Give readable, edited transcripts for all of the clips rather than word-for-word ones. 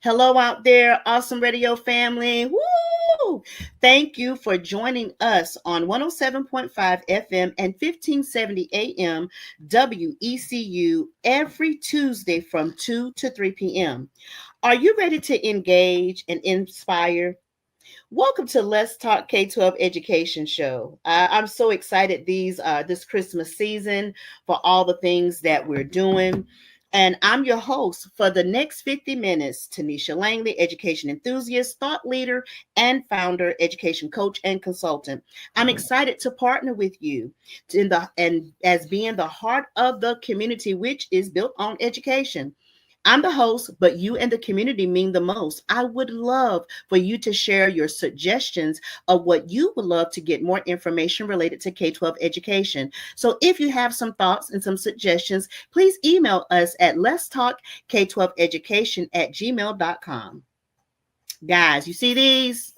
Hello out there, awesome radio family. Woo! Thank you for joining us on 107.5 FM and 1570 AM WECU every Tuesday from 2 to 3 p.m. Are you ready to engage and inspire? Welcome to Let's Talk K-12 Education Show. I'm so excited this Christmas season for all the things that we're doing. And I'm your host for the next 50 minutes, Tonitia Langley, education enthusiast, thought leader, and founder, education coach, and consultant. I'm excited to partner with you as being the heart of the community, which is built on education. I'm the host, but you and the community mean the most. I would love for you to share your suggestions of what you would love to get more information related to K-12 education. So if you have some thoughts and some suggestions, please email us at let's talk K12education at gmail.com. Guys, you see these?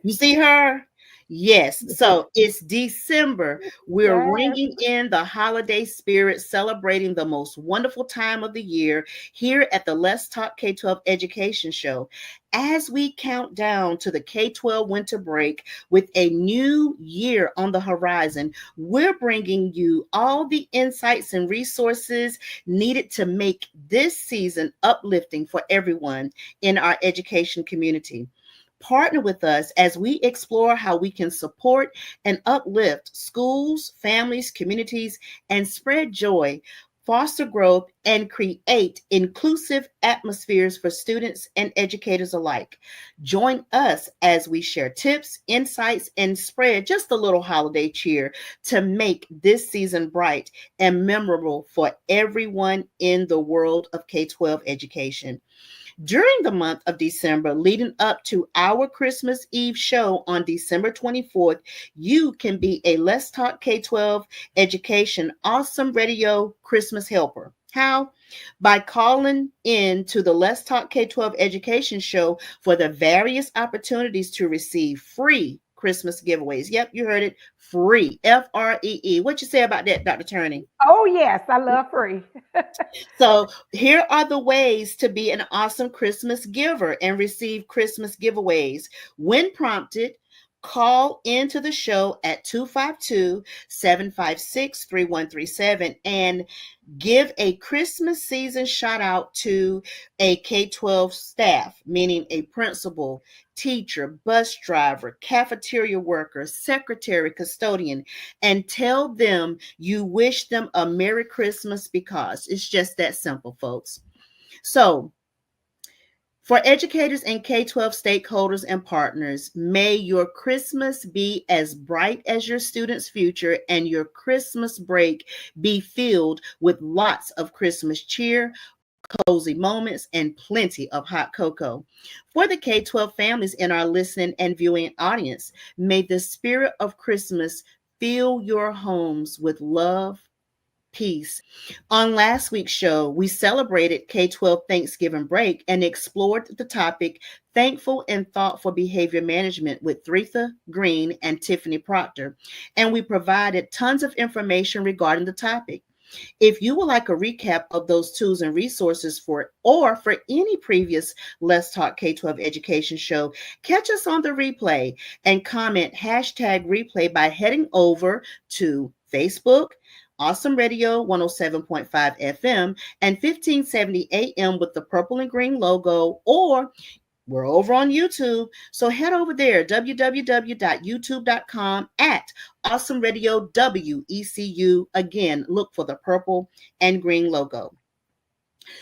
You see her? Yes. So it's December. We're Yes. ringing in the holiday spirit, celebrating the most wonderful time of the year here at the Let's Talk K-12 Education Show. As we count down to the K-12 winter break with a new year on the horizon, we're bringing you all the insights and resources needed to make this season uplifting for everyone in our education community. Partner with us as we explore how we can support and uplift schools, families, communities, and spread joy, foster growth, and create inclusive atmospheres for students and educators alike. Join us as we share tips, insights, and spread just a little holiday cheer to make this season bright and memorable for everyone in the world of K-12 education. During the month of December, leading up to our Christmas Eve show on December 24th, you can be a Let's Talk K-12 Education Awesome Radio Christmas Helper. How? By calling in to the Let's Talk K-12 Education Show for the various opportunities to receive free Christmas giveaways. Yep, you heard it. Free. Free. What you say about that, Dr. Turney? Oh, yes. I love free. So here are the ways to be an awesome Christmas giver and receive Christmas giveaways. When prompted, call into the show at 252-756-3137 and give a Christmas season shout out to a K-12 staff, meaning a principal, teacher, bus driver, cafeteria worker, secretary, custodian, and tell them you wish them a Merry Christmas because it's just that simple, folks. So, for educators and K-12 stakeholders and partners, may your Christmas be as bright as your students' future and your Christmas break be filled with lots of Christmas cheer, cozy moments, and plenty of hot cocoa. For the K-12 families in our listening and viewing audience, may the spirit of Christmas fill your homes with love, peace. On last week's show, we celebrated K-12 Thanksgiving break and explored the topic thankful and thoughtful behavior management with Thretha Green and Tiffany Proctor, and we provided tons of information regarding the topic. If you would like a recap of those tools and resources for any previous Let's Talk K-12 education show, catch us on the replay and comment hashtag replay by heading over to Facebook, Awesome Radio 107.5 FM and 1570 AM with the purple and green logo, or we're over on YouTube. So head over there, www.youtube.com at Awesome Radio WECU. Again, look for the purple and green logo.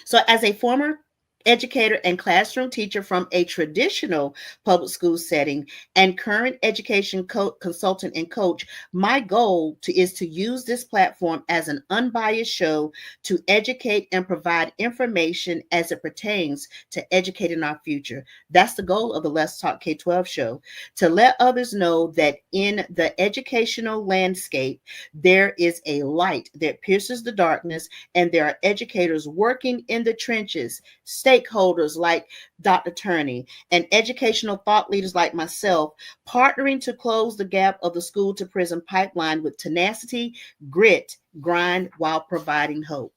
So as a former educator and classroom teacher from a traditional public school setting and current education consultant and coach, my goal is to use this platform as an unbiased show to educate and provide information as it pertains to educating our future. That's the goal of the Let's Talk K-12 show, to let others know that in the educational landscape, there is a light that pierces the darkness, and there are educators working in the trenches, stakeholders like Dr. Turney, and educational thought leaders like myself, partnering to close the gap of the school to prison pipeline with tenacity, grit, grind while providing hope.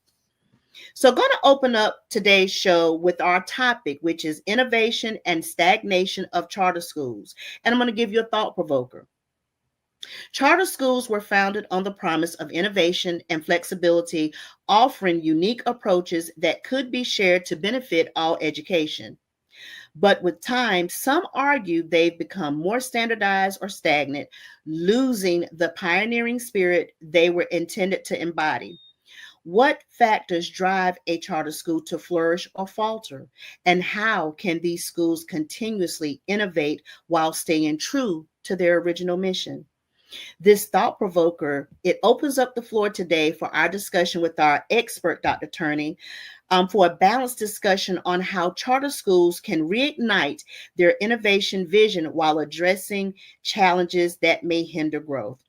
So, I'm going to open up today's show with our topic, which is innovation and stagnation of charter schools. And I'm going to give you a thought provoker. Charter schools were founded on the promise of innovation and flexibility, offering unique approaches that could be shared to benefit all education. But with time, some argue they've become more standardized or stagnant, losing the pioneering spirit they were intended to embody. What factors drive a charter school to flourish or falter? And how can these schools continuously innovate while staying true to their original mission? This thought provoker, it opens up the floor today for our discussion with our expert, Dr. Turney, for a balanced discussion on how charter schools can reignite their innovation vision while addressing challenges that may hinder growth.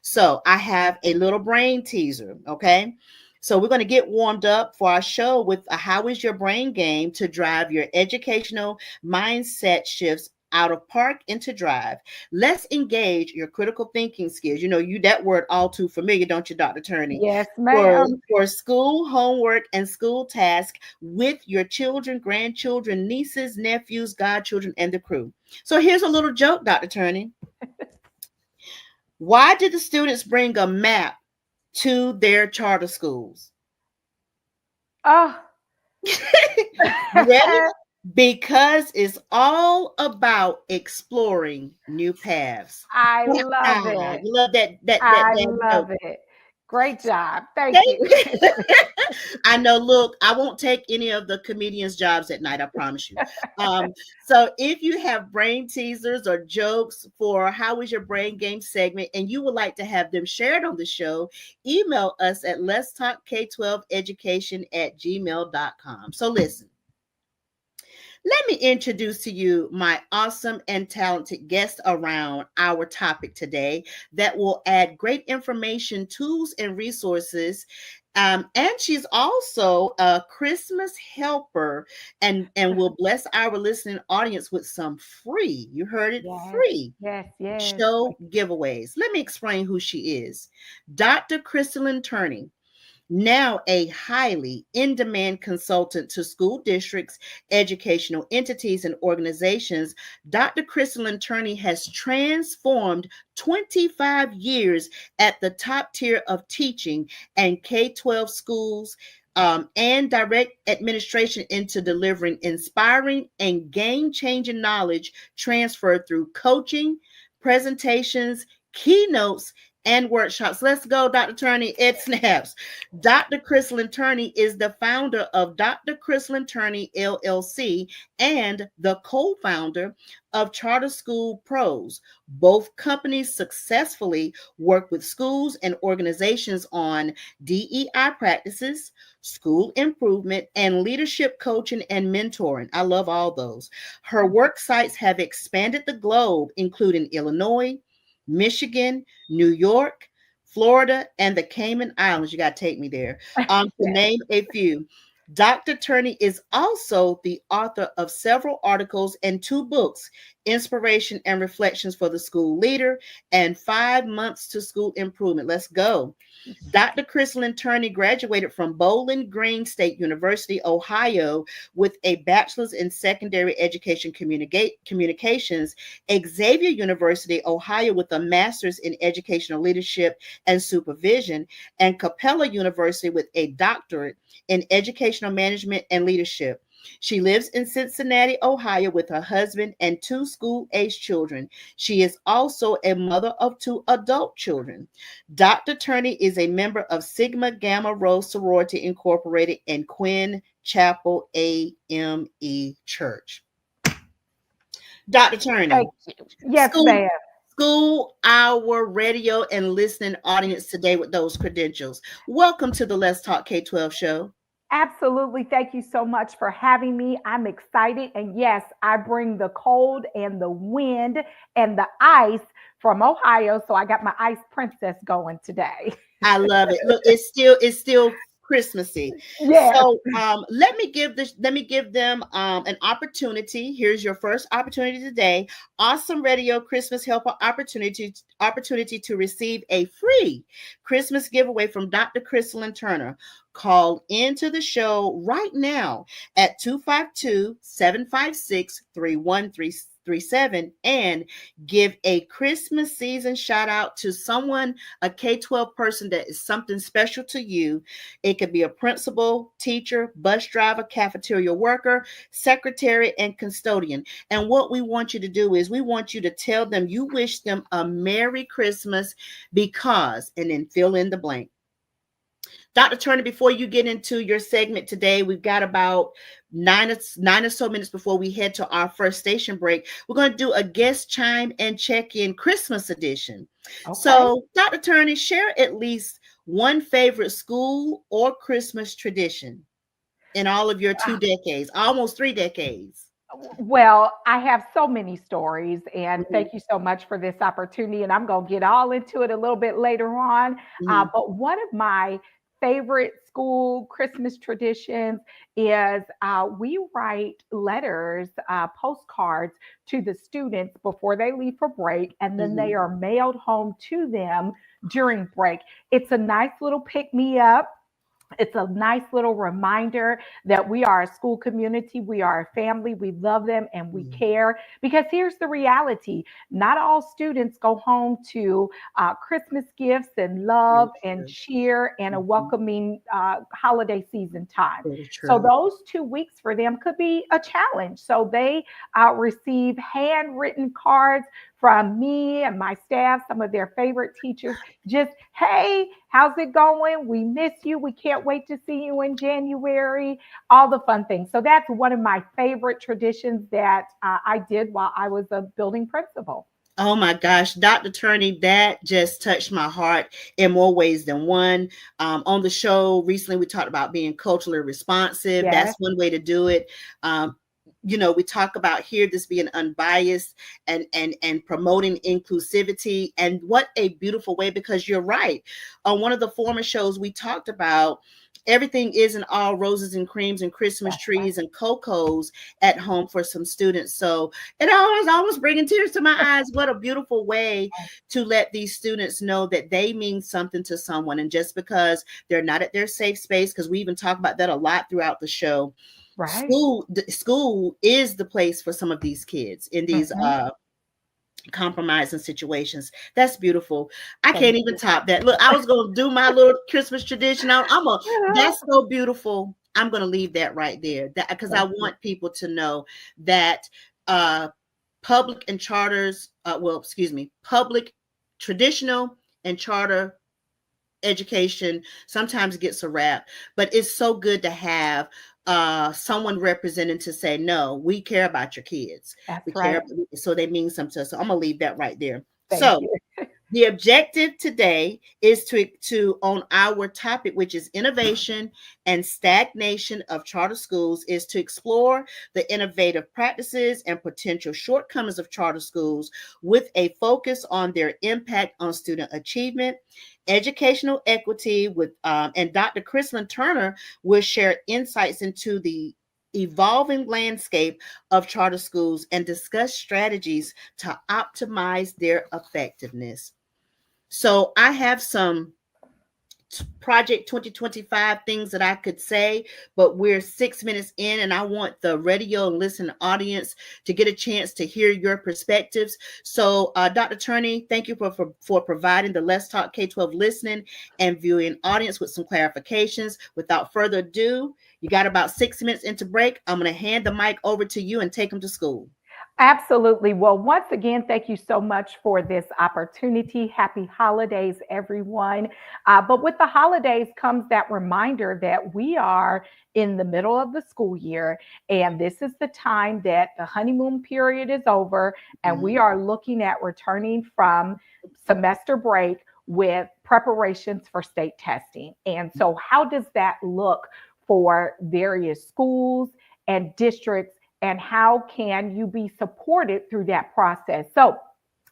So I have a little brain teaser, okay? So we're going to get warmed up for our show with a How is Your Brain game to drive your educational mindset shifts out of park into drive. Let's engage your critical thinking skills. You know, you that word all too familiar, don't you, Dr. Turney? Yes, for ma'am. for school homework and school tasks with your children, grandchildren, nieces, nephews, godchildren, and the crew. So here's a little joke, Dr. Turney. Why did the students bring a map to their charter schools? Oh, You ready? Because it's all about exploring new paths. I love You it. love I that love joke. it. Great job. Thank Thank you. you. I know. Look, I won't take any of the comedians' jobs at night. I promise you. So, if you have brain teasers or jokes for How is Your Brain Game segment, and you would like to have them shared on the show, email us at let's talk K12education at gmail.com. So, listen. Let me introduce to you my awesome and talented guest around our topic today that will add great information, tools, and resources. And she's also a Christmas helper and will bless our listening audience with some free, you heard it, Yes, free yes, yes. show giveaways. Let me explain who she is. Dr. Crystalline Turney, now a highly in demand consultant to school districts, educational entities, and organizations, Dr. Crystalline Turney has transformed 25 years at the top tier of teaching and K-12 schools. And direct administration into delivering inspiring and game changing knowledge transferred through coaching, presentations, keynotes, and workshops. Let's go, Dr. Turney. It snaps. Dr. Crystalline Turney is the founder of Dr. Crystalline Turney LLC and the co-founder of Charter School Pros. Both companies successfully work with schools and organizations on DEI practices, school improvement, and leadership coaching and mentoring. I love all those. Her work sites have expanded the globe, including Illinois, Michigan, New York, Florida, and the Cayman Islands. You got to take me there. To Yes. name a few. Dr. Turney is also the author of several articles and two books, Inspiration and Reflections for the School Leader and 5 Months to School Improvement. Let's go. Dr. Crystalline Turney graduated from Bowling Green State University, Ohio, with a bachelor's in secondary education communications, Xavier University, Ohio, with a master's in educational leadership and supervision, and Capella University with a doctorate in educational management and leadership. She lives in Cincinnati, Ohio, with her husband and two school age children. She is also a mother of two adult children. Dr. Turney is a member of Sigma Gamma Rho Sorority Incorporated and Quinn Chapel AME Church. Dr. Turney, Thank you. Yes, school ma'am. school our radio and listening audience today with those credentials. Welcome to the Let's Talk K-12 show. Absolutely. Thank you so much for having me. I'm excited. And yes, I bring the cold and the wind and the ice from Ohio. So I got my ice princess going today. I love it. Look, it's still Christmassy. Yes. So let me give them an opportunity. Here's your first opportunity today. Awesome Radio Christmas Helper opportunity to receive a free Christmas giveaway from Dr. Crystalline Turner. Call into the show right now at 252-756-3137 and give a Christmas season shout out to someone, a K-12 person that is something special to you. It could be a principal, teacher, bus driver, cafeteria worker, secretary, and custodian. And what we want you to do is we want you to tell them you wish them a Merry Christmas because, and then fill in the blank. Dr. Turner, before you get into your segment today, we've got about nine or so minutes before we head to our first station break. We're going to do a guest chime and check in Christmas edition. Okay. So, Dr. Turner, share at least one favorite school or Christmas tradition in all of your 2 decades, almost 3 decades. Well, I have so many stories, and Mhm, thank you so much for this opportunity. And I'm going to get all into it a little bit later on. mhm, But one of my favorite school Christmas traditions is we write letters, postcards to the students before they leave for break, and then they mhm. are mailed home to them during break. It's a nice little pick me up. It's a nice little reminder that we are a school community, we are a family, we love them and we Mhm. care. Because here's the reality, not all students go home to Christmas gifts and love Very and true. cheer and a Mhm. welcoming holiday season time. Very So, true. those 2 weeks for them could be a challenge. So, they receive handwritten cards from me and my staff, some of their favorite teachers, just, hey, how's it going? We miss you. We can't wait to see you in January. All the fun things. So that's one of my favorite traditions that I did while I was a building principal. Oh my gosh, Dr. Turney, that just touched my heart in more ways than one. On the show recently, we talked about being culturally responsive. That's Yes, one way to do it. Um, we talk about here this being unbiased and promoting inclusivity. And what a beautiful way, because you're right. On one of the former shows, we talked about everything isn't all roses and creams and Christmas that's right. trees and cocos at home for some students. So it almost bringing tears to my eyes. What a beautiful way to let these students know that they mean something to someone. And just because they're not at their safe space, because we even talk about that a lot throughout the show, Right. school is the place for some of these kids in these Mhm. compromising situations. That's beautiful. I can't Thank even you. top that. Look, I was gonna do my little Christmas tradition. That's so beautiful. I'm gonna leave that right there. That because I Thank you. want people to know that uh public and charters, excuse me, public, traditional, and charter education sometimes gets a rap, but it's so good to have someone representing to say, no, we care about your kids. We That's care, right. so they mean something to us. So I'm gonna leave that right there. Thank So you. the objective today is to on our topic, which is innovation and stagnation of charter schools, is to explore the innovative practices and potential shortcomings of charter schools with a focus on their impact on student achievement, educational equity. With and Dr. Chrislyn Turner will share insights into the evolving landscape of charter schools and discuss strategies to optimize their effectiveness. So I have some Project 2025 things that I could say, but we're 6 minutes in, and I want the radio and listen audience to get a chance to hear your perspectives. So, Dr. Turney, thank you for providing the Let's Talk K-12 listening and viewing audience with some clarifications. Without further ado, you got about 6 minutes into break. I'm going to hand the mic over to you and take them to school. Absolutely. Well, once again, thank you so much for this opportunity. Happy holidays, everyone. But with the holidays comes that reminder that we are in the middle of the school year, and this is the time that the honeymoon period is over, and we Mhm. are looking at returning from semester break with preparations for state testing. And so, how does that look for various schools and districts? And how can you be supported through that process? So,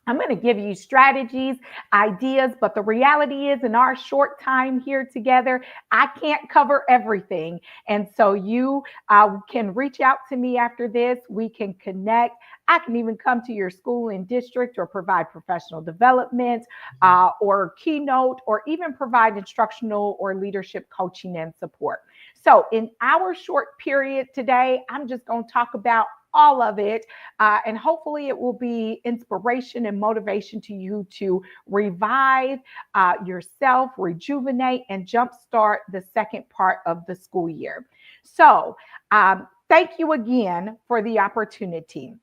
I'm going to give you strategies, ideas, but the reality is, in our short time here together, I can't cover everything. And so you can reach out to me after this. We can connect. I can even come to your school and district or provide professional development or keynote or even provide instructional or leadership coaching and support. So, in our short period today, I'm just going to talk about all of it. And hopefully, it will be inspiration and motivation to you to revive yourself, rejuvenate, and jumpstart the second part of the school year. So, thank you again for the opportunity.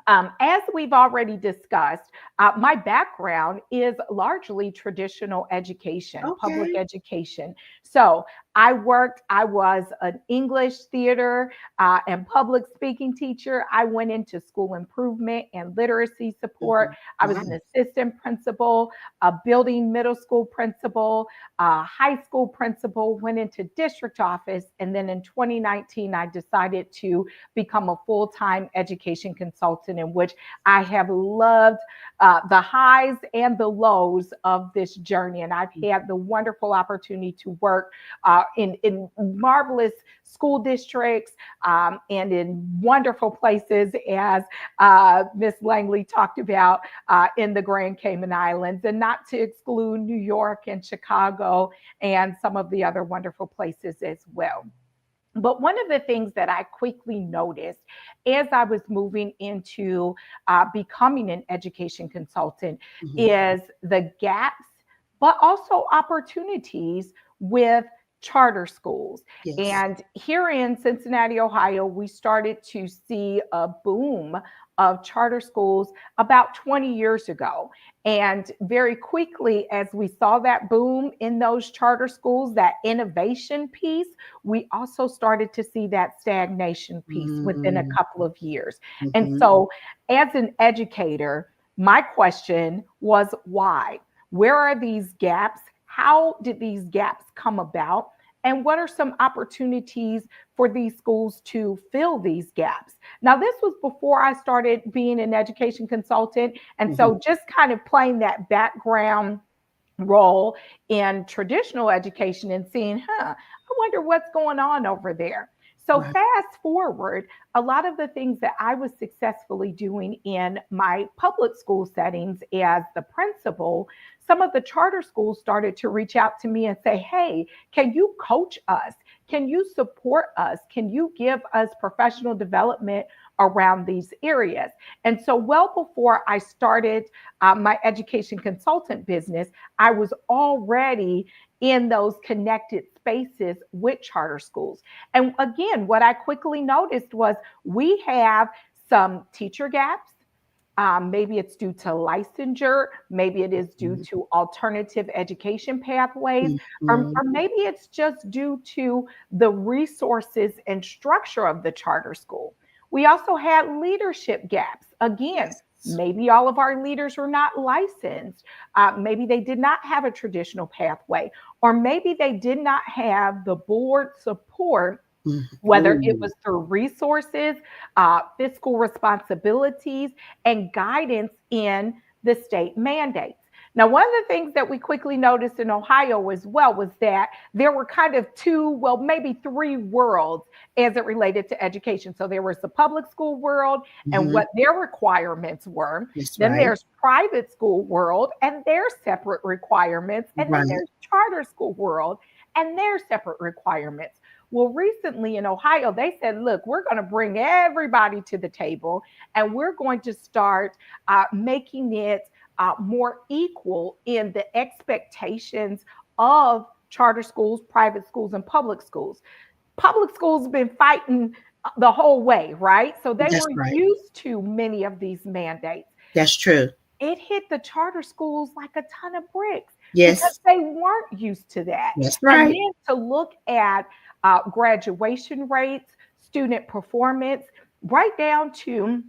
As we've already discussed, my background is largely traditional education, public Okay. education. So I was an English theater and public speaking teacher. I went into school improvement and literacy support. Mhm. I was an Wow. assistant principal, a building middle school principal, a high school principal, went into district office. And then in 2019, I decided to become a full time education consultant, in which I have loved the highs and the lows of this journey. And I've had the wonderful opportunity to work in marvelous school districts and in wonderful places, as Miss Langley talked about, in the Grand Cayman Islands, and not to exclude New York and Chicago and some of the other wonderful places as well. But one of the things that I quickly noticed as I was moving into becoming an education consultant Mhm. is the gaps, but also opportunities with charter schools. Yes. And here in Cincinnati, Ohio, we started to see a boom of charter schools about 20 years ago. And very quickly, as we saw that boom in those charter schools, that innovation piece, we also started to see that stagnation piece within a Mhm. couple of years. And Mhm. so, as an educator, my question was why? Where are these gaps? How did these gaps come about? And what are some opportunities for these schools to fill these gaps? Now, this was before I started being an education consultant. And Mhm. so, just kind of playing that background role in traditional education and seeing, I wonder what's going on over there. So, Right. fast forward, a lot of the things that I was successfully doing in my public school settings as the principal, some of the charter schools started to reach out to me and say, hey, can you coach us? Can you support us? Can you give us professional development around these areas? And so, well before I started my education consultant business, I was already in those connected spaces with charter schools. And again, what I quickly noticed was we have some teacher gaps. Maybe it's due to licensure, maybe it is due Mhm. to alternative education pathways, or Mhm. maybe it's just due to the resources and structure of the charter school. We also had leadership gaps. Again, Yes. maybe all of our leaders were not licensed. Maybe they did not have a traditional pathway, or maybe they did not have the board support, Mhm. whether it Ooh. was through resources, fiscal responsibilities, and guidance in the state mandates. Now, one of the things that we quickly noticed in Ohio as well was that there were kind of two, well, maybe three worlds as it related to education. So there was the public school world and Mhm. what their requirements were. That's Then right. there's private school world and their separate requirements. And then Right. there's charter school world and their separate requirements. Well, recently in Ohio, they said, look, we're going to bring everybody to the table and we're going to start making it more equal in the expectations of charter schools, private schools, and public schools. Public schools have been fighting the whole way, right? So they That's were right. used to many of these mandates. That's true. It hit the charter schools like a ton of bricks because Yes. they weren't used to that. That's And right. then to look at graduation rates, student performance, right down to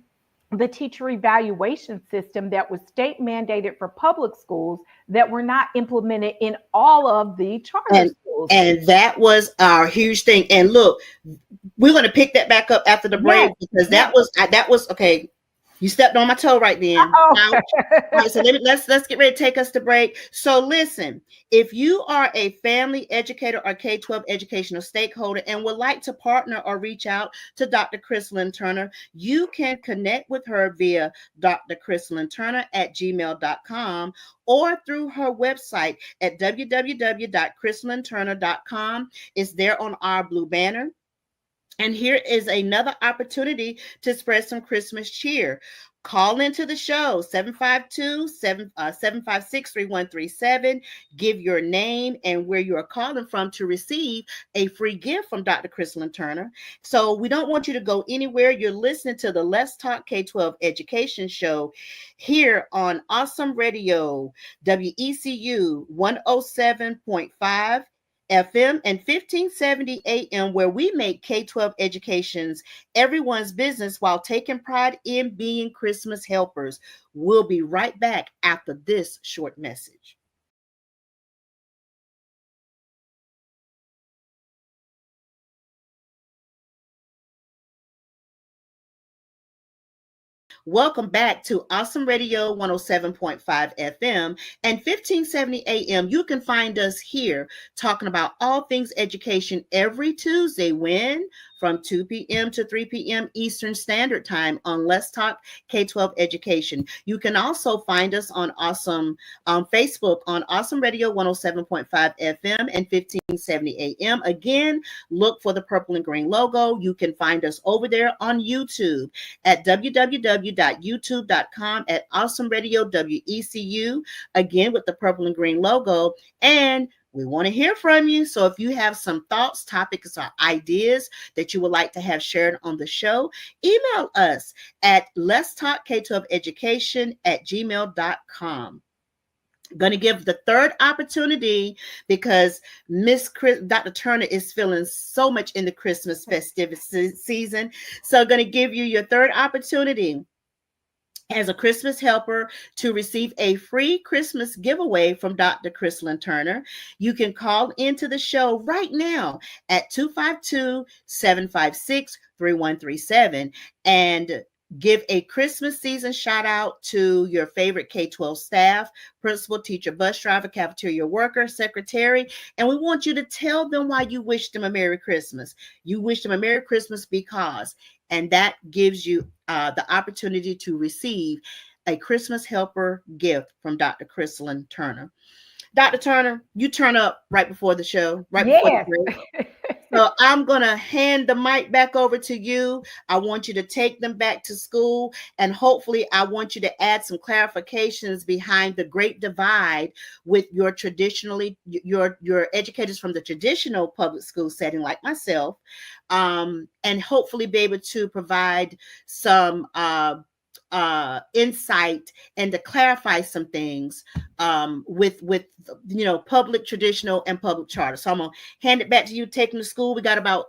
the teacher evaluation system that was state mandated for public schools that were not implemented in all of the charter And schools. and that was our huge thing. And look, we're going to pick that back up after the break Yes, because yes. that was okay. You stepped on my toe right then. Oh. Ouch. All right, so let's get ready to take us to break. So listen, if you are a family educator or K-12 educational stakeholder and would like to partner or reach out to Dr. Chrislyn Turner, you can connect with her via drchrislynturner@gmail.com or through her website at www.chrislynturner.com. It's there on our blue banner. And here is another opportunity to spread some Christmas cheer. Call into the show 756-3137. Give your name and where you are calling from to receive a free gift from Dr. Chrislyn Turner. So we don't want you to go anywhere. You're listening to the Let's Talk K-12 Education Show here on Awesome Radio, WECU 107.5 FM and 1570 AM, where we make K-12 educations everyone's business while taking pride in being Christmas helpers. We'll be right back after this short message. Welcome back to Awesome Radio 107.5 FM and 1570 AM. You can find us here talking about all things education every Tuesday when from 2 p.m. to 3 p.m. Eastern Standard Time on Let's Talk K-12 Education. You can also find us on Facebook on Awesome Radio 107.5 FM and 1570 AM. Again, look for the purple and green logo. You can find us over there on YouTube at www.youtube.com at Awesome Radio WECU, again with the purple and green logo. And we want to hear from you. So if you have some thoughts, topics, or ideas that you would like to have shared on the show, email us at let's talk K-12 education at gmail.com. Going to give the third opportunity because Dr. Turner is feeling so much in the Christmas festive season. So going to give you your third opportunity as a Christmas helper to receive a free Christmas giveaway from Dr. Chrislyn Turner. You can call into the show right now at 252-756-3137 and give a Christmas season shout out to your favorite K-12 staff, principal, teacher, bus driver, cafeteria worker, secretary, and we want you to tell them why you wish them a Merry Christmas. You wish them a Merry Christmas because, and that gives you the opportunity to receive a Christmas helper gift from Dr. Chrislyn Turner. Dr. Turner, you turn up right before the show, right before the break. So I'm going to hand the mic back over to you. I want you to take them back to school. And hopefully I want you to add some clarifications behind the great divide with your educators from the traditional public school setting like myself. And hopefully be able to provide some insight and to clarify some things with public, traditional, and public charter. So I'm gonna hand it back to you. Taking to school. We got about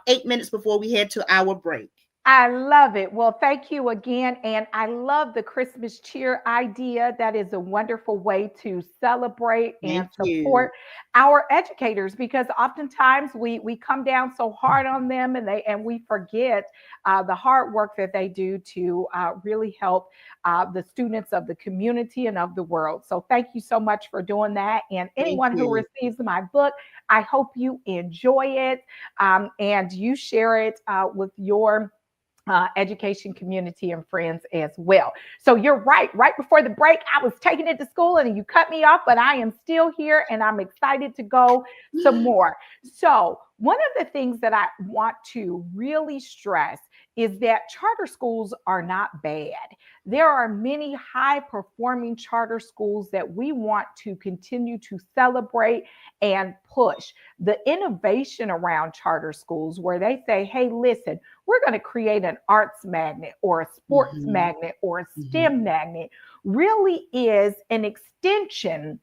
8 minutes before we head to our break. I love it. Well, thank you again. And I love the Christmas cheer idea. That is a wonderful way to celebrate and support our educators, because oftentimes we come down so hard on them and we forget the hard work that they do to really help the students of the community and of the world. So thank you so much for doing that. And anyone who receives my book, I hope you enjoy it and you share it with your education community and friends as well. So you're right. Right before the break, I was taking it to school and you cut me off, but I am still here and I'm excited to go some more. So one of the things that I want to really stress is that charter schools are not bad. There are many high performing charter schools that we want to continue to celebrate and push. The innovation around charter schools where they say, hey, listen, we're going to create an arts magnet or a sports magnet or a STEM magnet really is an extension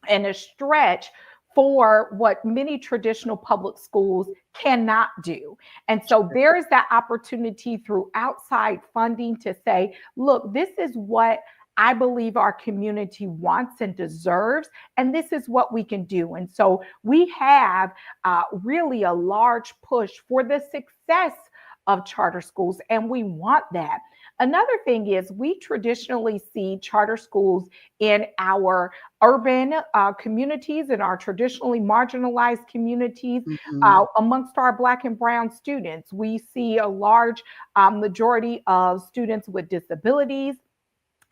and a stretch for what many traditional public schools cannot do. And so there is that opportunity through outside funding to say, look, this is what I believe our community wants and deserves, and this is what we can do. And so we have really a large push for the success of charter schools, and we want that. Another thing is we traditionally see charter schools in our urban communities, in our traditionally marginalized communities, Mhm. amongst our Black and Brown students. We see a large majority of students with disabilities,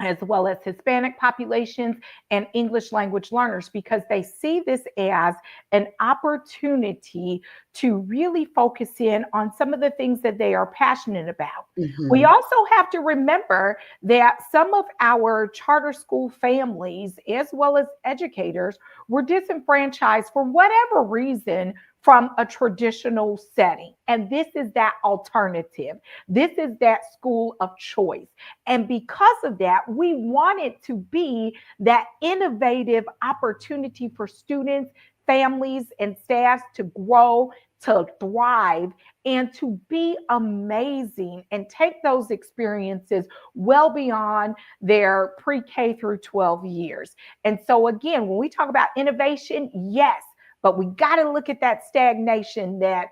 as well as Hispanic populations and English language learners, because they see this as an opportunity to really focus in on some of the things that they are passionate about. We Mhm. also have to remember that some of our charter school families, as well as educators, were disenfranchised for whatever reason from a traditional setting. And this is that alternative. This is that school of choice. And because of that, we want it to be that innovative opportunity for students, families, and staffs to grow, to thrive, and to be amazing and take those experiences well beyond their pre K through 12 years. And so, again, when we talk about innovation, yes, but we got to look at that stagnation that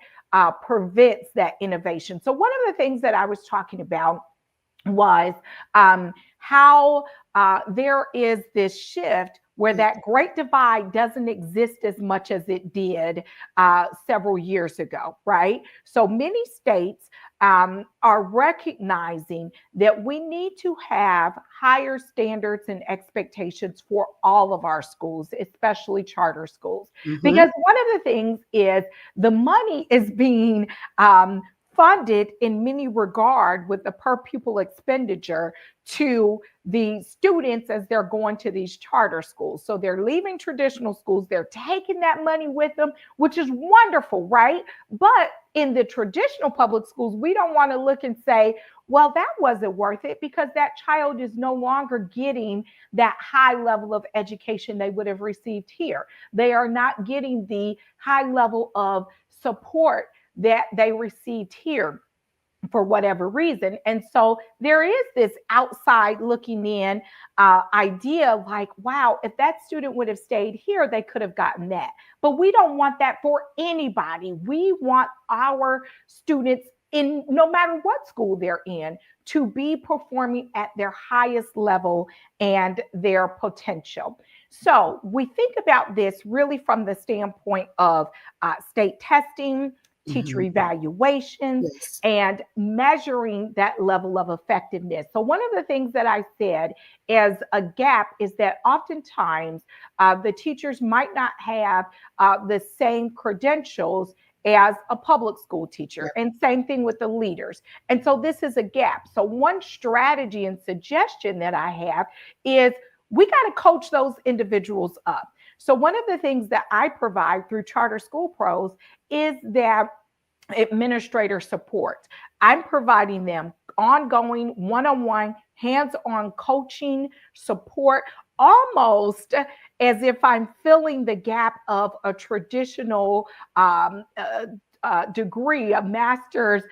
prevents that innovation. So, one of the things that I was talking about was how there is this shift where that great divide doesn't exist as much as it did several years ago, right? So many states are recognizing that we need to have higher standards and expectations for all of our schools, especially charter schools. Because Mhm. one of the things is the money is being funded in many regard with the per pupil expenditure to the students as they're going to these charter schools. So they're leaving traditional schools, they're taking that money with them, which is wonderful, right? But in the traditional public schools, we don't want to look and say, well, that wasn't worth it because that child is no longer getting that high level of education they would have received here. They are not getting the high level of support that they received here for whatever reason. And so there is this outside looking in idea like, wow, if that student would have stayed here, they could have gotten that. But we don't want that for anybody. We want our students, in no matter what school they're in, to be performing at their highest level and their potential. So we think about this really from the standpoint of state testing, teacher Mhm. evaluations, Yes. and measuring that level of effectiveness. So, one of the things that I said as a gap is that oftentimes the teachers might not have the same credentials as a public school teacher, Yep. and same thing with the leaders. And so, this is a gap. So, one strategy and suggestion that I have is we got to coach those individuals up. So, one of the things that I provide through Charter School Pros is that administrator support. I'm providing them ongoing one on one, hands on coaching support, almost as if I'm filling the gap of a traditional degree, a master's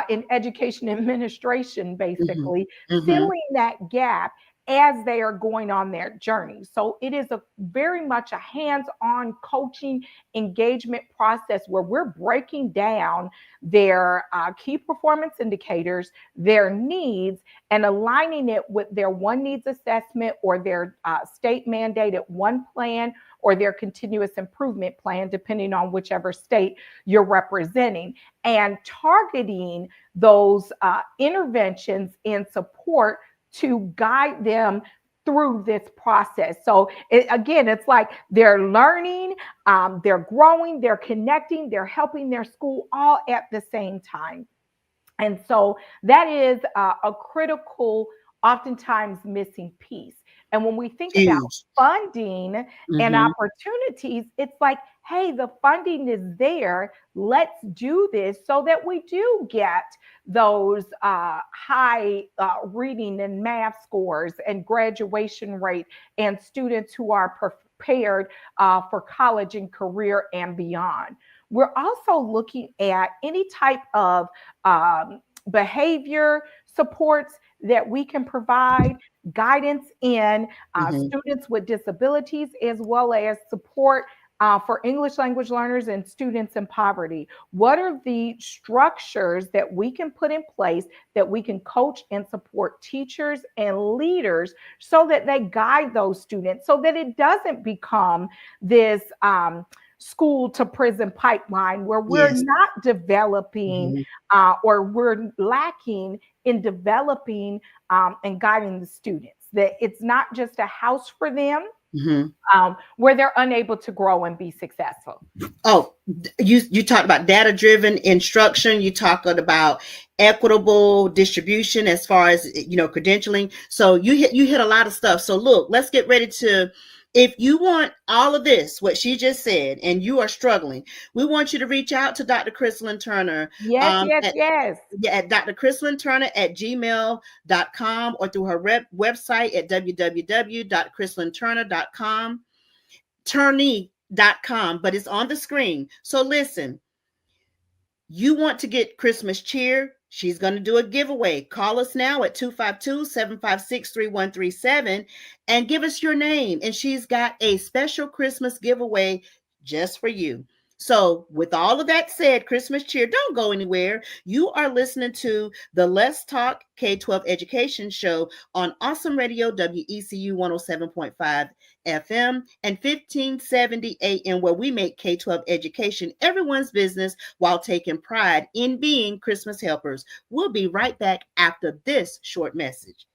in education administration, Mhm. basically, Mhm. filling that gap as they are going on their journey. So it is a very much a hands-on coaching engagement process where we're breaking down their key performance indicators, their needs, and aligning it with their one needs assessment or their state mandated one plan or their continuous improvement plan, depending on whichever state you're representing, and targeting those interventions and support to guide them through this process. So again, it's like they're learning, they're growing, they're connecting, they're helping their school all at the same time. And so that is a critical, oftentimes missing piece. And when we think about Huge. funding and Mhm. opportunities, it's like, hey, the funding is there. Let's do this so that we do get those high reading and math scores and graduation rate and students who are prepared for college and career and beyond. We're also looking at any type of behavior supports that we can provide, guidance in Mhm. students with disabilities, as well as support for English language learners and students in poverty? What are the structures that we can put in place that we can coach and support teachers and leaders so that they guide those students, so that it doesn't become this school to prison pipeline where we're Yes. not developing Mhm. or we're lacking in developing and guiding the students? That it's not just a house for them Mhm. where they're unable to grow and be successful. Oh, you talked about data driven instruction. You talked about equitable distribution as far as credentialing. So you hit a lot of stuff. So look, let's get ready to. If you want all of this, what she just said, and you are struggling, we want you to reach out to Dr. Crystalline Turner Yes, yes, at yes. at drcrystallineturner@gmail.com or through her website at www.crystallineturner.com. Turney.com, but it's on the screen. So listen, you want to get Christmas cheer? She's going to do a giveaway. Call us now at 252-756-3137 and give us your name. And she's got a special Christmas giveaway just for you. So, with all of that said, Christmas cheer, don't go anywhere. You are listening to the Let's Talk K-12 Education Show on Awesome Radio, WECU 107.5 FM and 1570 AM, where we make K-12 education everyone's business while taking pride in being Christmas helpers. We'll be right back after this short message.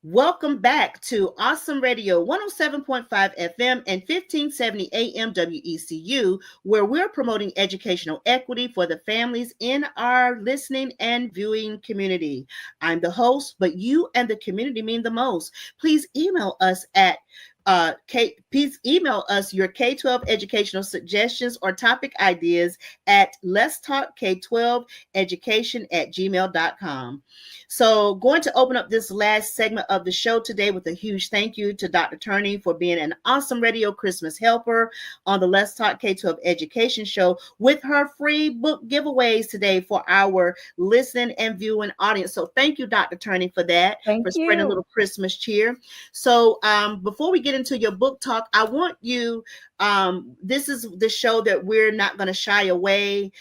Welcome back to Awesome Radio 107.5 FM and 1570 AM WECU, where we're promoting educational equity for the families in our listening and viewing community. I'm the host, but you and the community mean the most. Please email us at please email us your K-12 educational suggestions or topic ideas at let's talk K-12 education at gmail.com. So, going to open up this last segment of the show today with a huge thank you to Dr. Turney for being an awesome radio Christmas helper on the Let's Talk K-12 Education Show with her free book giveaways today for our listening and viewing audience. So, thank you, Dr. Turney, for that, Thank for spreading a you. little Christmas cheer. So, before we get into your book talk, I want you. This is the show that we're not going to shy away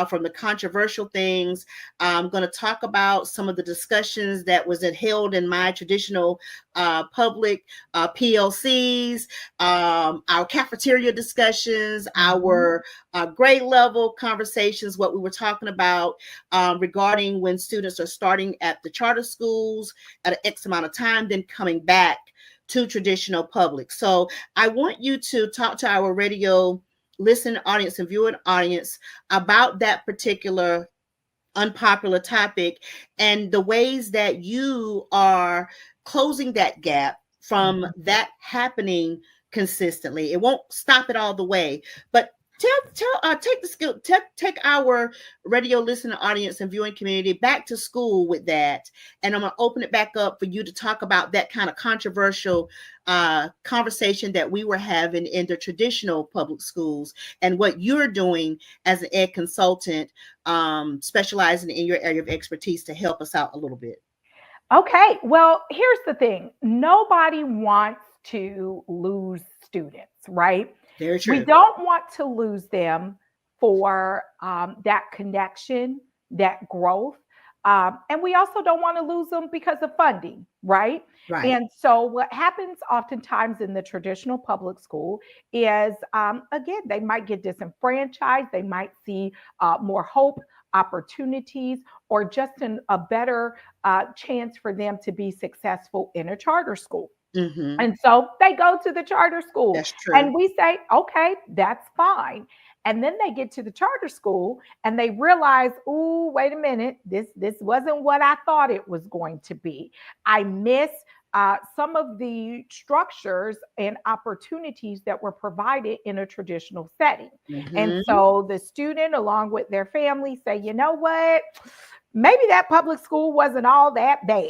from the controversial things. I'm going to talk about some of the discussions that was held in my traditional public PLCs, our cafeteria discussions, our grade level conversations, what we were talking about regarding when students are starting at the charter schools at an X amount of time, then coming back to traditional public. So I want you to talk to our radio listening audience and viewing audience about that particular unpopular topic and the ways that you are closing that gap from that happening consistently. It won't stop it all the way, but take our radio listening audience and viewing community back to school with that, and I'm going to open it back up for you to talk about that kind of controversial conversation that we were having in the traditional public schools and what you're doing as an ed consultant, specializing in your area of expertise to help us out a little bit. Okay, well, here's the thing. Nobody wants to lose students, right? Very We true. don't want to lose them for that connection, that growth. And we also don't want to lose them because of funding, right? Right. And so, what happens oftentimes in the traditional public school is, again, they might get disenfranchised, they might see more hope, opportunities, or just a better chance for them to be successful in a charter school. Mm-hmm. And so they go to the charter school That's true. and we say, okay, that's fine. And then they get to the charter school and they realize, oh, wait a minute, this wasn't what I thought it was going to be. I miss some of the structures and opportunities that were provided in a traditional setting. And Mm-hmm. so the student, along with their family, say, you know what? Maybe that public school wasn't all that bad.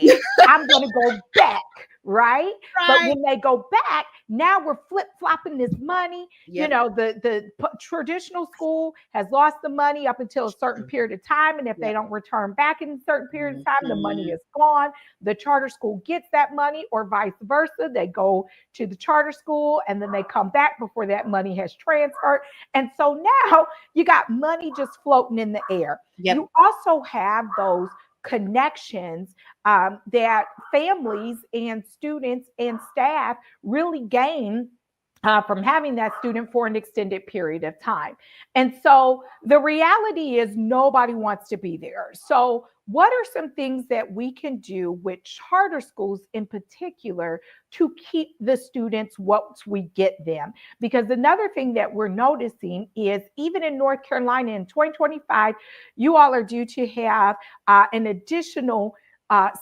I'm going to go back, right? But Right. when they go back, now we're flip-flopping this money. You Yep. know, the traditional school has lost the money up until a certain True. period of time. And if they Yep. don't return back in a certain period of time, the money Mhm. is gone. The charter school gets that money, or vice versa. They go to the charter school and then they come back before that money has transferred. And so now you got money just floating in the air. Yep. You also have those connections that families and students and staff really gain from having that student for an extended period of time. And so the reality is nobody wants to be there. So, what are some things that we can do with charter schools in particular to keep the students once we get them? Because another thing that we're noticing is even in North Carolina in 2025, you all are due to have an additional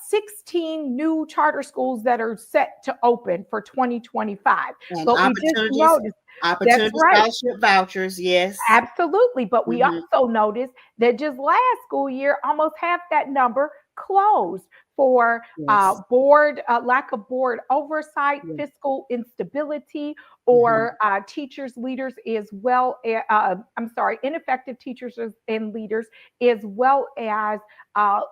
16 new charter schools that are set to open for 2025. And But we just opportunities, noticed that's opportunity right. scholarship vouchers. Yes. Absolutely. But we Mhm. also noticed that just last school year, almost half that number closed for Yes. lack of board oversight, Yeah. fiscal instability, Mhm. or teachers, leaders, as well. I'm sorry, ineffective teachers and leaders, as well as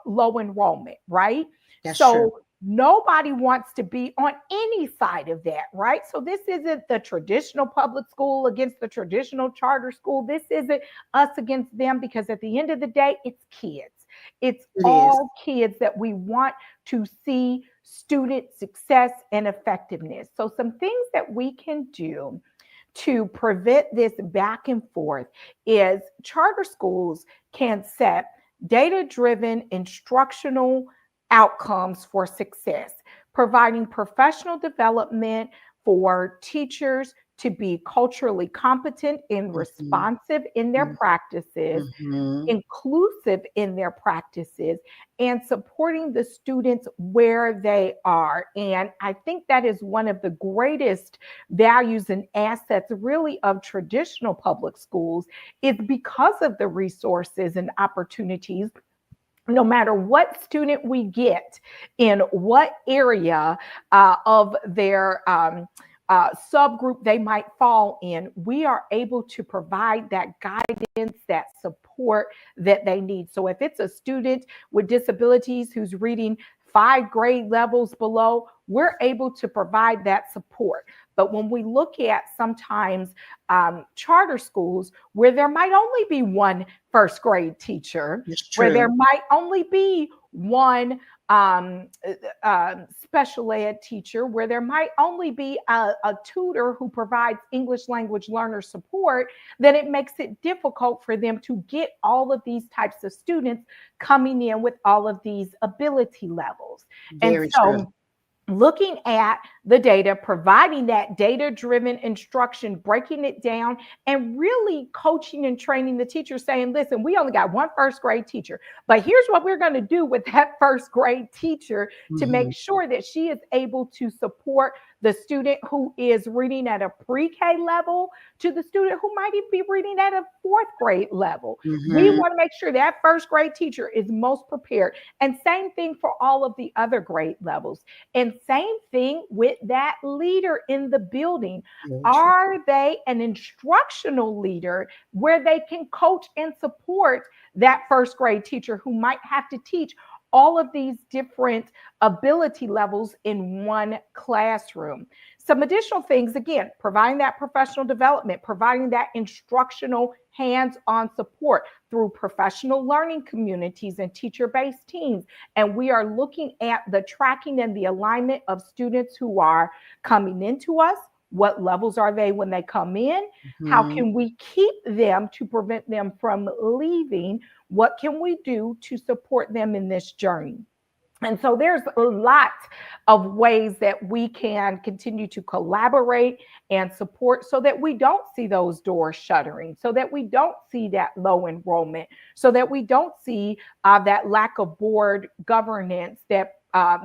low enrollment, right? That's true. So nobody wants to be on any side of that, right? So this isn't the traditional public school against the traditional charter school. This isn't us against them, because at the end of the day, it's kids. It's It is. all kids that we want to see student success and effectiveness. So some things that we can do to prevent this back and forth is charter schools can set data driven instructional outcomes for success, providing professional development for teachers to be culturally competent and Mhm. responsive in their Mhm. practices, Mhm. inclusive in their practices, and supporting the students where they are. And I think that is one of the greatest values and assets, really, of traditional public schools, is because of the resources and opportunities. No matter what student we get in what area of their subgroup they might fall in, we are able to provide that guidance, that support that they need. So if it's a student with disabilities who's reading 5 grade levels below, we're able to provide that support. But when we look at sometimes charter schools where there might only be one first grade teacher, It's where there true. might only be one special ed teacher, where there might only be a tutor who provides English language learner support, then it makes it difficult for them to get all of these types of students coming in with all of these ability levels. And Very true. so, looking at the data, providing that data driven instruction, breaking it down, and really coaching and training the teacher, saying, listen, we only got one first grade teacher, but here's what we're going to do with that first grade teacher to Mhm. make sure that she is able to support the student who is reading at a pre-K level to the student who might even be reading at a fourth grade level. We Mhm. want to make sure that first grade teacher is most prepared. And same thing for all of the other grade levels. And same thing with that leader in the building. Very true. Are they an instructional leader where they can coach and support that first grade teacher who might have to teach all of these different ability levels in one classroom? Some additional things, again, providing that professional development, providing that instructional hands on support through professional learning communities and teacher based teams. And we are looking at the tracking and the alignment of students who are coming into us. What levels are they when they come in? How Mhm. can we keep them to prevent them from leaving? What can we do to support them in this journey? And so there's a lot of ways that we can continue to collaborate and support so that we don't see those doors shuttering, so that we don't see that low enrollment, so that we don't see that lack of board governance that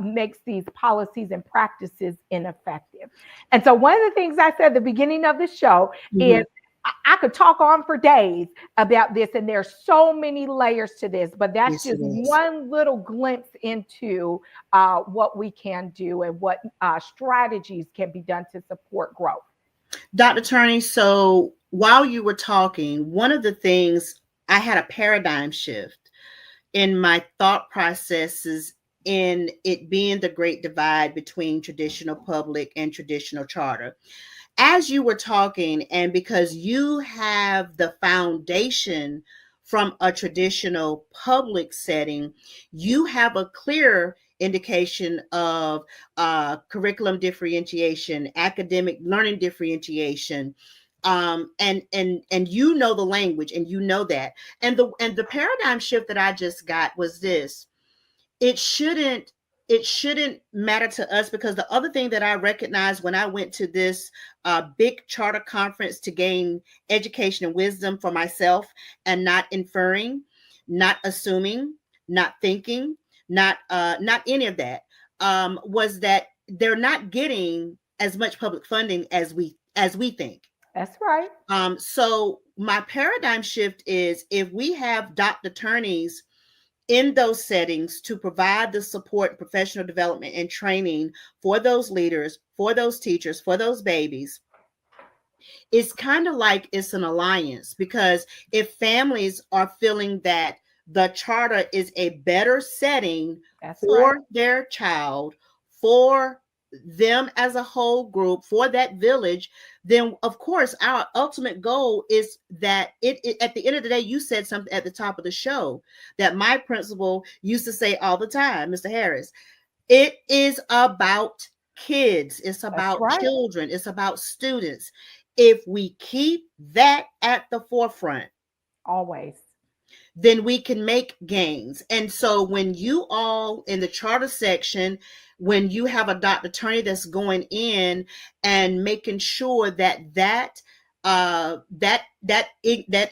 makes these policies and practices ineffective. And so, one of the things I said at the beginning of the show is Mhm. I could talk on for days about this, and there's so many layers to this, but that's Yes, it just is. one little glimpse into what we can do and what strategies can be done to support growth. Dr. Turney, so while you were talking, one of the things, I had a paradigm shift in my thought processes in it being the great divide between traditional public and traditional charter. As you were talking, and because you have the foundation from a traditional public setting, you have a clear indication of curriculum differentiation, academic learning differentiation, and you know the language, and you know that, and the paradigm shift that I just got was this: it shouldn't it shouldn't matter to us, because the other thing that I recognized when I went to this big charter conference to gain education and wisdom for myself, and not inferring, not assuming, not thinking, not any of that, was that they're not getting as much public funding as we think. That's right. So my paradigm shift is, if we have doctor attorneys in those settings to provide the support, professional development, and training for those leaders, for those teachers, for those babies, it's kind of like it's an alliance. Because if families are feeling that the charter is a better setting That's right. for their child, for them as a whole group, for that village, then of course our ultimate goal is that at the end of the day, you said something at the top of the show that my principal used to say all the time, Mr. Harris. It is about kids, it's That's about right. children, it's about students. If we keep that at the forefront, Always. then we can make gains. And so when you all in the charter section, when you have a doctor attorney that's going in and making sure that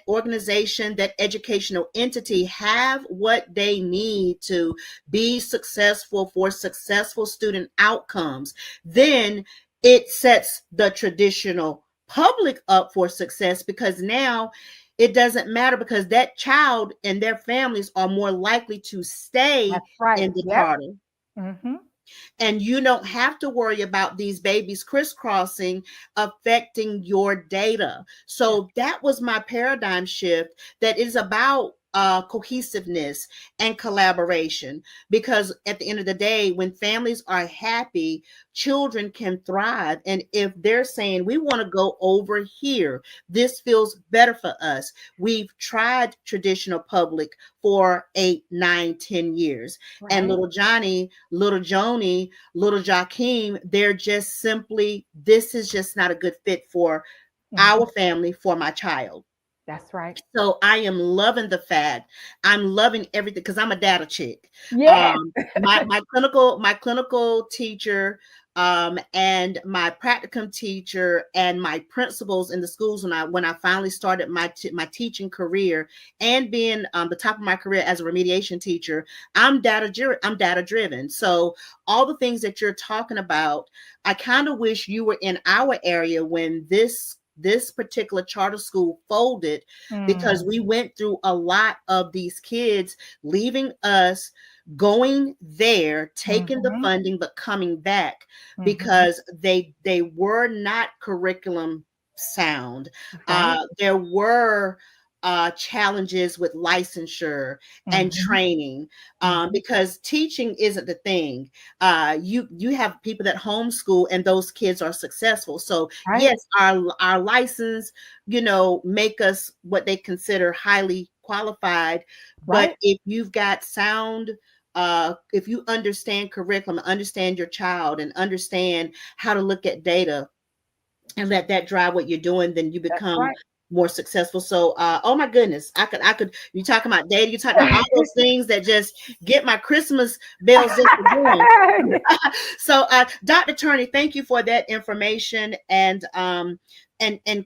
organization, that educational entity have what they need to be successful, for successful student outcomes, then it sets the traditional public up for success, because now it doesn't matter, because that child and their families are more likely to stay That's right. in the Yep. charter, Hmm. and you don't have to worry about these babies crisscrossing, affecting your data. Yes. So that was my paradigm shift, that is about cohesiveness and collaboration. Because at the end of the day, when families are happy, children can thrive. And if they're saying, we want to go over here, this feels better for us. We've tried traditional public for 8, 9, 10 years, and Right. little Johnny, little Joni, little Joaquin, they're just simply, this is just not a good fit for our Hmm. family, for my child. That's right. So I am loving the fact, I'm loving everything, because I'm a data chick. Yes. My clinical teacher, and my practicum teacher, and my principals in the schools, when I finally started my teaching career, and being the top of my career as a remediation teacher, I'm data driven. So all the things that you're talking about, I kind of wish you were in our area when this particular charter school folded, because Mm. we went through a lot of these kids leaving us, going there, taking the Hmm. funding, but coming back Hmm. because they were not curriculum sound. Right. There were challenges with licensure and Hmm. training, Hmm. because teaching isn't the thing. You have people that homeschool, and those kids are successful. So Right. yes, our license, make us what they consider highly qualified. But Right. if you've got sound, if you understand curriculum, understand your child, and understand how to look at data, and let that drive what you're doing, then you That's become right. more successful. So oh my goodness, I could, you talking about data, you talking about all those things that just get my Christmas bells just going. So Dr. Turney, thank you for that information, and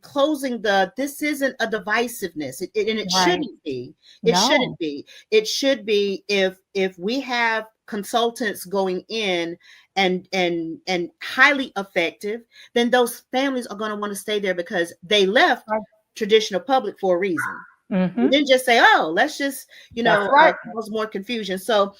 closing this isn't a divisiveness, and it Right. shouldn't be. It No. shouldn't be. It should be, if we have consultants going in, and highly effective, then those families are going to want to stay there, because they left Right. traditional public for a reason. We Hmm. didn't just say, oh, let's just, That's right. cause more confusion. So,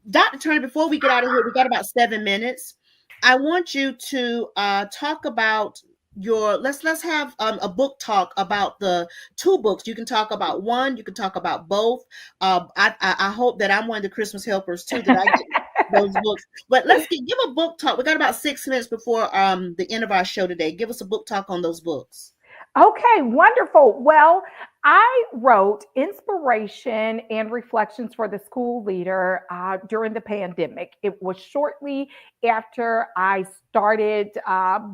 Dr. Turner, before we get out of here, we got about 7 minutes. I want you to talk about your let's have a book talk about the two books. You can talk about one, you can talk about both. I hope that I'm one of the Christmas helpers too, that I get those books. But give a book talk. We got about 6 minutes before the end of our show today. Give us a book talk on those books. Okay, wonderful. Well, I wrote inspiration and reflections for the school leader during the pandemic. It was shortly after I started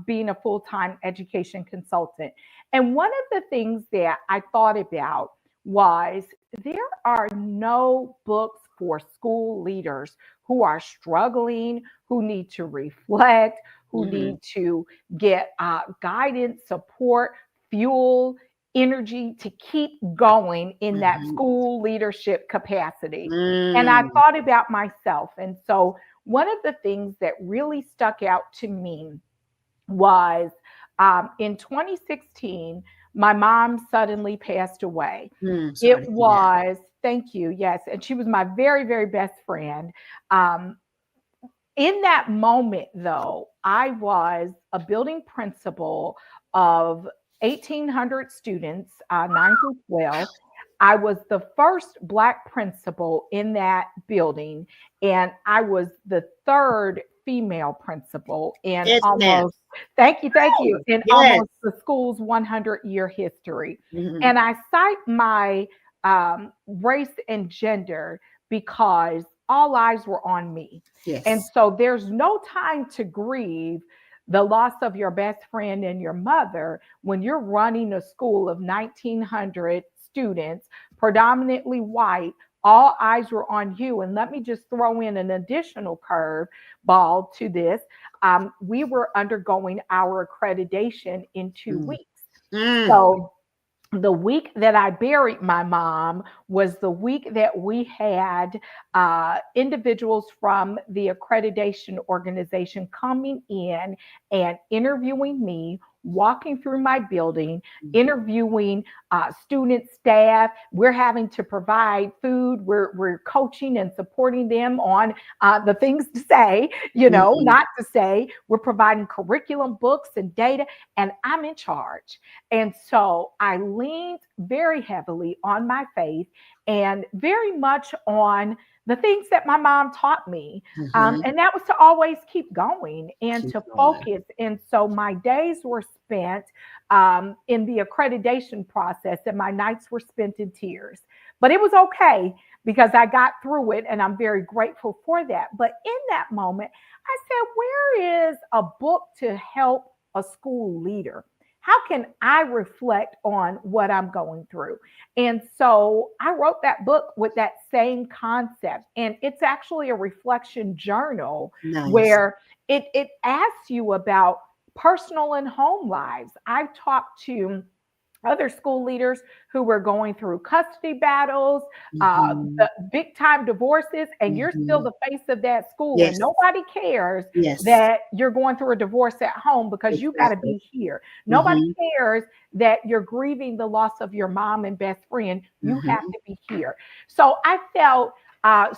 being a full time education consultant. And one of the things that I thought about was there are no books for school leaders who are struggling, who need to reflect, who Mm-hmm. need to get guidance, support, fuel, energy to keep going in that Mm-hmm. school leadership capacity. And I Mm. thought about myself. And so, one of the things that really stuck out to me was in 2016, my mom suddenly passed away. Mm. Sorry It to hear that. was, thank you, yes. And she was my very, very best friend. Um, in that moment, though, I was a building principal of 1,800 students, 9 through 12. I was the first Black principal in that building, and I was the third female principal in Yes, ma'am. almost, thank you, Oh, in yes. almost the school's 100-year history. Mm-hmm. And I cite my race and gender because all eyes were on me. And Yes. so there's no time to grieve the loss of your best friend and your mother when you're running a school of 1,900 students, predominantly white. All eyes were on you. And let me just throw in an additional curve ball to this. We were undergoing our accreditation in 2 weeks. Mm. So the week that I buried my mom was the week that we had individuals from the accreditation organization coming in and interviewing me, walking through my building, interviewing student staff. We're having to provide food. We're coaching and supporting them on the things to say, Mm-hmm. not to say. We're providing curriculum books and data, and I'm in charge. And so I leaned very heavily on my faith and very much on the things that my mom taught me. Mm-hmm. And that was to always keep going and Keep to going. focus. And so my days were spent in the accreditation process, and my nights were spent in tears. But it was okay because I got through it, and I'm very grateful for that. But in that moment, I said, where is a book to help a school leader? How can I reflect on what I'm going through? And so I wrote that book with that same concept. And it's actually a reflection journal Nice. where it asks you about personal and home lives. I've talked to other school leaders who were going through custody battles, Mm-hmm. the big time divorces, and you're still Mm-hmm. the face of that school, and Yes. nobody cares Yes. that you're going through a divorce at home because you got to Exactly. be here. Nobody Mm-hmm. cares that you're grieving the loss of your mom and best friend. You have Mm-hmm. to be here. So I felt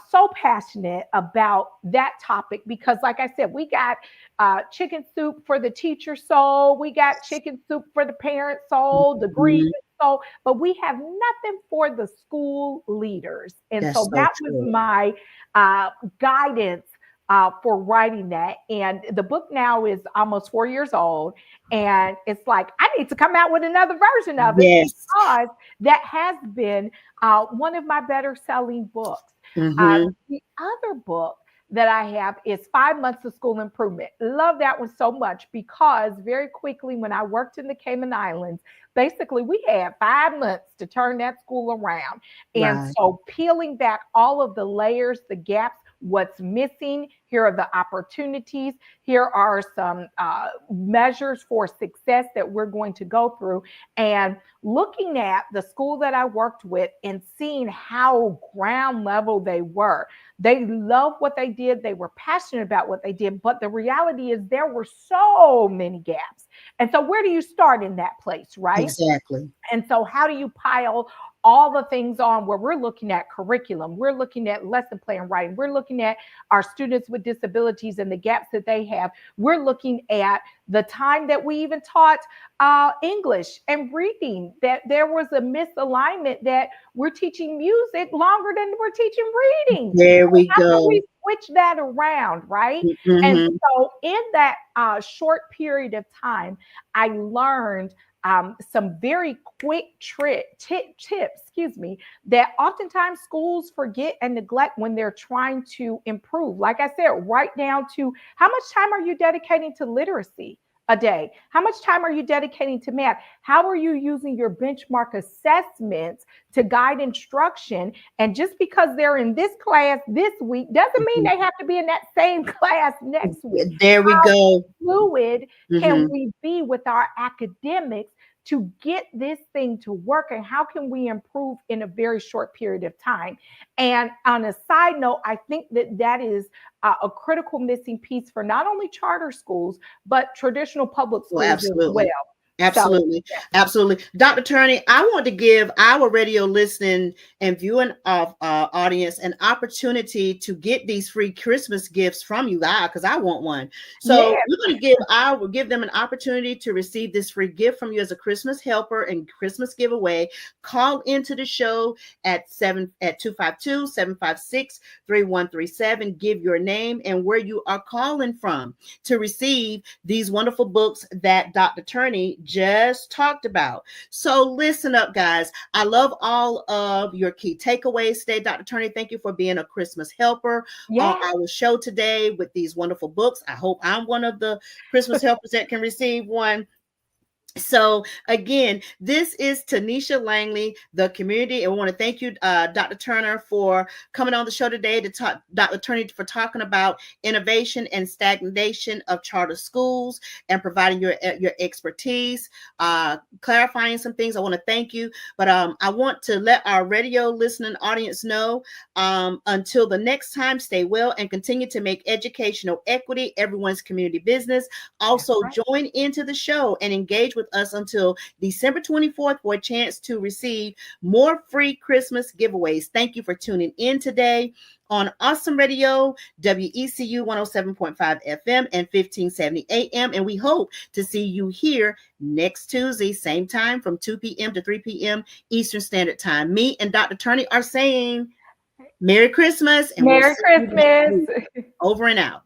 so passionate about that topic because, like I said, we got chicken soup for the teacher soul, we got chicken soup for the parent soul, the grieving Mm-hmm. soul, but we have nothing for the school leaders. And That's so so that was true. my guidance for writing that. And the book now is almost 4 years old. And it's like, I need to come out with another version of it Yes. because that has been one of my better selling books. Uh, Mm-hmm. the other book that I have is 5 Months of School Improvement. Love that one so much because very quickly, when I worked in the Cayman Islands, basically we had 5 months to turn that school around. And Right. so, peeling back all of the layers, the gaps, what's missing, here are the opportunities, here are some measures for success that we're going to go through. And looking at the school that I worked with and seeing how ground level they were. They loved what they did. They were passionate about what they did. But the reality is there were so many gaps. And so where do you start in that place, right? Exactly. And so, how do you pile all the things on where we're looking at curriculum, we're looking at lesson plan writing, we're looking at our students with disabilities and the gaps that they have, we're looking at the time that we even taught English and reading, that there was a misalignment that we're teaching music longer than we're teaching reading. There we How can go. we switch that around, right? And Mm-hmm. so, in that short period of time, I learned some very quick tips, excuse me, that oftentimes schools forget and neglect when they're trying to improve. Like I said, right down to how much time are you dedicating to literacy a day? How much time are you dedicating to math? How are you using your benchmark assessments to guide instruction? And just because they're in this class this week doesn't mean they have to be in that same class next week. There we How go. fluid can Mm-hmm. we be with our academics to get this thing to work, and how can we improve in a very short period of time? And on a side note, I think that that is a critical missing piece for not only charter schools but traditional public Well, schools as well. absolutely. So Absolutely. Absolutely. Dr. Turney, I want to give our radio listening and viewing of audience an opportunity to get these free Christmas gifts from you guys, because I want one. yeah, So we're going to give them an opportunity to receive this free gift from you as a Christmas helper and Christmas giveaway. Call into the show at 252-756-3137. Give your name and where you are calling from to receive these wonderful books that Dr. Turney just talked about. So listen up, guys. I love all of your key takeaways today. Dr. Turney, thank you for being a Christmas helper on yeah, our show today with these wonderful books. I hope I'm one of the Christmas helpers that can receive one. So again, this is Tonitia Langley, the community, and we want to thank you, Dr. Turner, for coming on the show today to talk. Dr. Turner, for talking about innovation and stagnation of charter schools and providing your expertise, clarifying some things. I want to thank you, but I want to let our radio listening audience know. Until the next time, stay well and continue to make educational equity everyone's community business. that's Also, right. join into the show and engage with us until December 24th for a chance to receive more free Christmas giveaways. Thank you for tuning in today on Awesome Radio, WECU 107.5 FM and 1570 AM. And we hope to see you here next Tuesday, same time from 2 p.m. to 3 p.m. Eastern Standard Time. Me and Dr. Turney are saying Merry Christmas, and we'll Merry see you next Christmas. week. Over and out.